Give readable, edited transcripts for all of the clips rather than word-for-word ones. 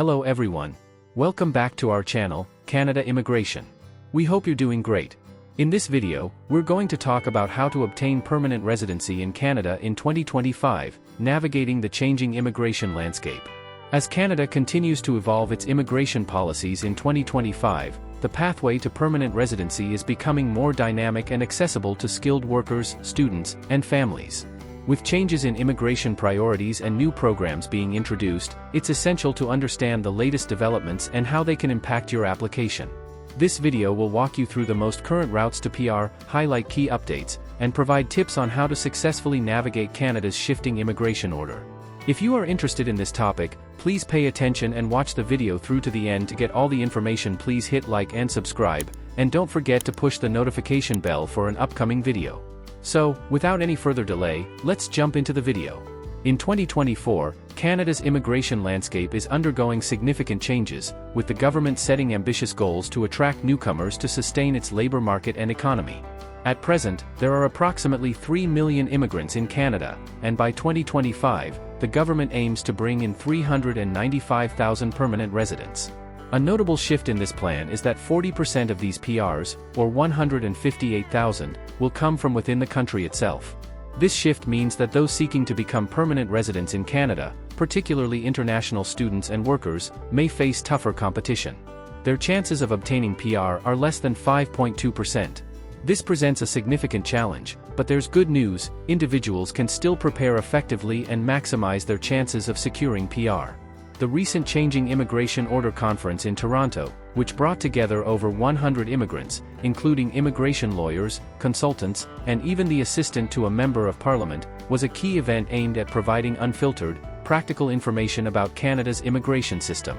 Hello everyone. Welcome back to our channel, Canada Immigration. We hope you're doing great. In this video, we're going to talk about how to obtain permanent residency in Canada in 2025, navigating the changing immigration landscape. As Canada continues to evolve its immigration policies in 2025, the pathway to permanent residency is becoming more dynamic and accessible to skilled workers, students, and families. With changes in immigration priorities and new programs being introduced, it's essential to understand the latest developments and how they can impact your application. This video will walk you through the most current routes to PR, highlight key updates, and provide tips on how to successfully navigate Canada's shifting immigration order. If you are interested in this topic, please pay attention and watch the video through to the end to get all the information. Please hit like and subscribe, and don't forget to push the notification bell for an upcoming video. So, without any further delay, let's jump into the video. In 2024, Canada's immigration landscape is undergoing significant changes, with the government setting ambitious goals to attract newcomers to sustain its labor market and economy. At present, there are approximately 3 million immigrants in Canada, and by 2025, the government aims to bring in 395,000 permanent residents. A notable shift in this plan is that 40% of these PRs, or 158,000, will come from within the country itself. This shift means that those seeking to become permanent residents in Canada, particularly international students and workers, may face tougher competition. Their chances of obtaining PR are less than 5.2%. This presents a significant challenge, but there's good news: individuals can still prepare effectively and maximize their chances of securing PR. The recent Changing Immigration Order Conference in Toronto, which brought together over 100 immigrants, including immigration lawyers, consultants, and even the assistant to a member of parliament, was a key event aimed at providing unfiltered, practical information about Canada's immigration system.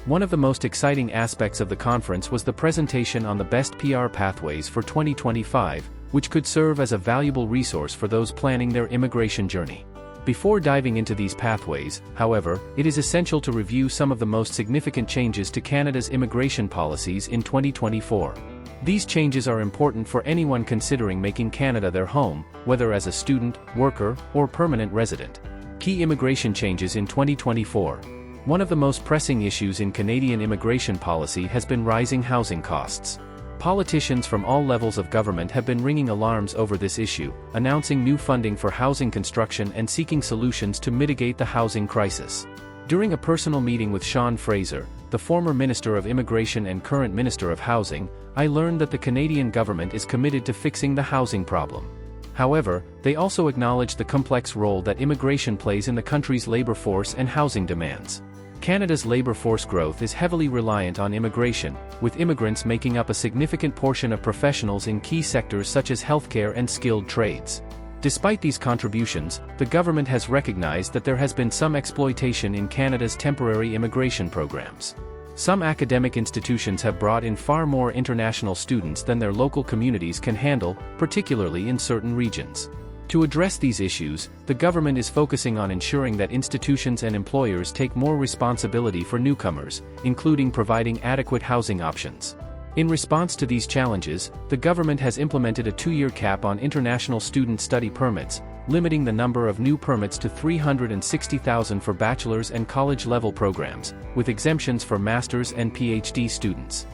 One of the most exciting aspects of the conference was the presentation on the best PR pathways for 2025, which could serve as a valuable resource for those planning their immigration journey. Before diving into these pathways, however, it is essential to review some of the most significant changes to Canada's immigration policies in 2024. These changes are important for anyone considering making Canada their home, whether as a student, worker, or permanent resident. Key immigration changes in 2024. One of the most pressing issues in Canadian immigration policy has been rising housing costs. Politicians from all levels of government have been ringing alarms over this issue, announcing new funding for housing construction and seeking solutions to mitigate the housing crisis. During a personal meeting with Sean Fraser, the former Minister of Immigration and current Minister of Housing, I learned that the Canadian government is committed to fixing the housing problem. However, they also acknowledged the complex role that immigration plays in the country's labor force and housing demands. Canada's labor force growth is heavily reliant on immigration, with immigrants making up a significant portion of professionals in key sectors such as healthcare and skilled trades. Despite these contributions, the government has recognized that there has been some exploitation in Canada's temporary immigration programs. Some academic institutions have brought in far more international students than their local communities can handle, particularly in certain regions. To address these issues, the government is focusing on ensuring that institutions and employers take more responsibility for newcomers, including providing adequate housing options. In response to these challenges, the government has implemented a 2-year cap on international student study permits, limiting the number of new permits to 360,000 for bachelor's and college-level programs, with exemptions for master's and PhD students.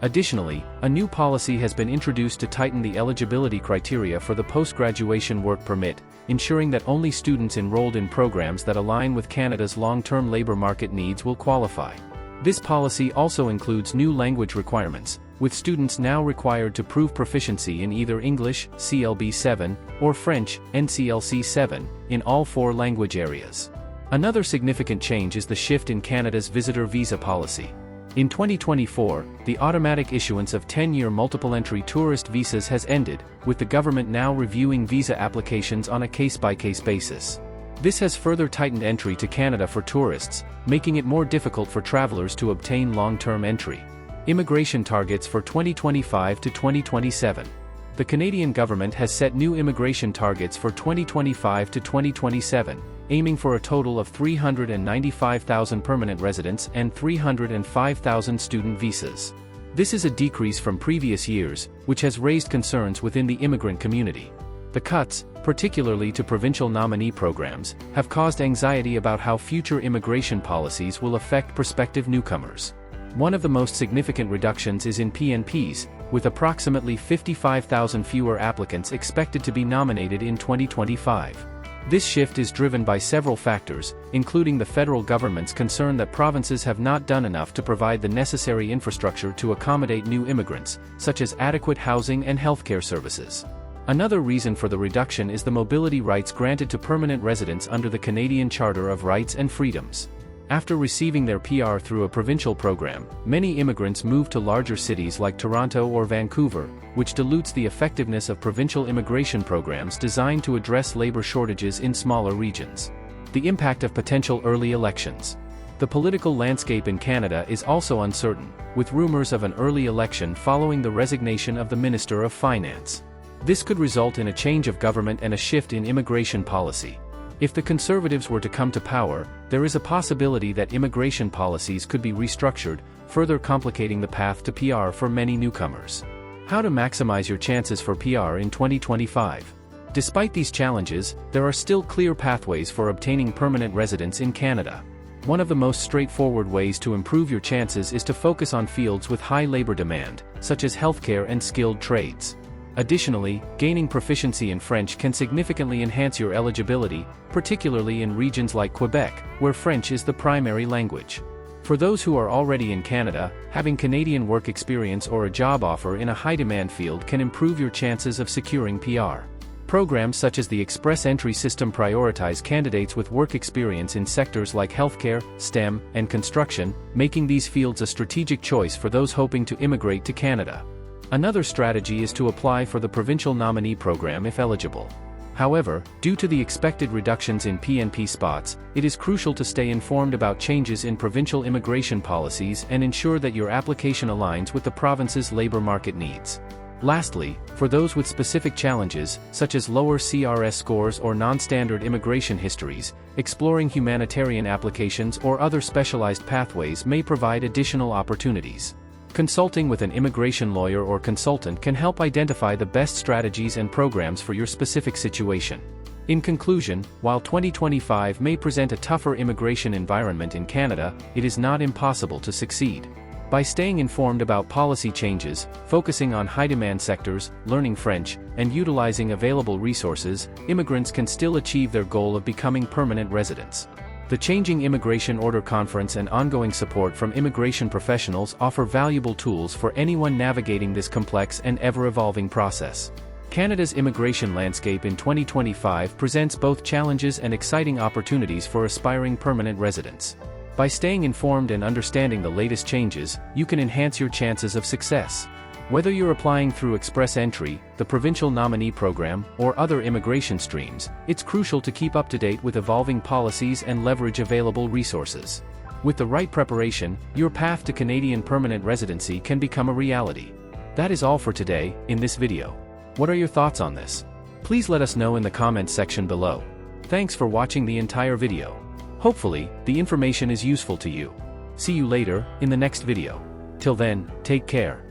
Additionally, a new policy has been introduced to tighten the eligibility criteria for the post-graduation work permit, ensuring that only students enrolled in programs that align with Canada's long-term labor market needs will qualify. This policy also includes new language requirements, with students now required to prove proficiency in either English, CLB 7, or French, NCLC 7, in all 4 language areas. Another significant change is the shift in Canada's visitor visa policy. In 2024, the automatic issuance of 10-year multiple-entry tourist visas has ended, with the government now reviewing visa applications on a case-by-case basis. This has further tightened entry to Canada for tourists, making it more difficult for travelers to obtain long-term entry. Immigration targets for 2025 to 2027. The Canadian government has set new immigration targets for 2025 to 2027, aiming for a total of 395,000 permanent residents and 305,000 student visas. This is a decrease from previous years, which has raised concerns within the immigrant community. The cuts, particularly to provincial nominee programs, have caused anxiety about how future immigration policies will affect prospective newcomers. One of the most significant reductions is in PNPs, with approximately 55,000 fewer applicants expected to be nominated in 2025. This shift is driven by several factors, including the federal government's concern that provinces have not done enough to provide the necessary infrastructure to accommodate new immigrants, such as adequate housing and healthcare services. Another reason for the reduction is the mobility rights granted to permanent residents under the Canadian Charter of Rights and Freedoms. After receiving their PR through a provincial program, many immigrants move to larger cities like Toronto or Vancouver, which dilutes the effectiveness of provincial immigration programs designed to address labor shortages in smaller regions. The impact of potential early elections. The political landscape in Canada is also uncertain, with rumors of an early election following the resignation of the Minister of Finance. This could result in a change of government and a shift in immigration policy. If the Conservatives were to come to power, there is a possibility that immigration policies could be restructured, further complicating the path to PR for many newcomers. How to maximize your chances for PR in 2025? Despite these challenges, there are still clear pathways for obtaining permanent residence in Canada. One of the most straightforward ways to improve your chances is to focus on fields with high labor demand, such as healthcare and skilled trades. Additionally, gaining proficiency in French can significantly enhance your eligibility, particularly in regions like Quebec, where French is the primary language. For those who are already in Canada, having Canadian work experience or a job offer in a high-demand field can improve your chances of securing PR. Programs such as the Express Entry system prioritize candidates with work experience in sectors like healthcare, STEM, and construction, making these fields a strategic choice for those hoping to immigrate to Canada. Another strategy is to apply for the provincial nominee program if eligible. However, due to the expected reductions in PNP spots, it is crucial to stay informed about changes in provincial immigration policies and ensure that your application aligns with the province's labor market needs. Lastly, for those with specific challenges, such as lower CRS scores or non-standard immigration histories, exploring humanitarian applications or other specialized pathways may provide additional opportunities. Consulting with an immigration lawyer or consultant can help identify the best strategies and programs for your specific situation. In conclusion, while 2025 may present a tougher immigration environment in Canada, it is not impossible to succeed. By staying informed about policy changes, focusing on high-demand sectors, learning French, and utilizing available resources, immigrants can still achieve their goal of becoming permanent residents. The Changing Immigration Order Conference and ongoing support from immigration professionals offer valuable tools for anyone navigating this complex and ever-evolving process. Canada's immigration landscape in 2025 presents both challenges and exciting opportunities for aspiring permanent residents. By staying informed and understanding the latest changes, you can enhance your chances of success. Whether you're applying through Express Entry, the provincial nominee program, or other immigration streams, it's crucial to keep up to date with evolving policies and leverage available resources. With the right preparation, your path to Canadian permanent residency can become a reality. That is all for today, in this video. What are your thoughts on this? Please let us know in the comments section below. Thanks for watching the entire video. Hopefully, the information is useful to you. See you later, in the next video. Till then, take care.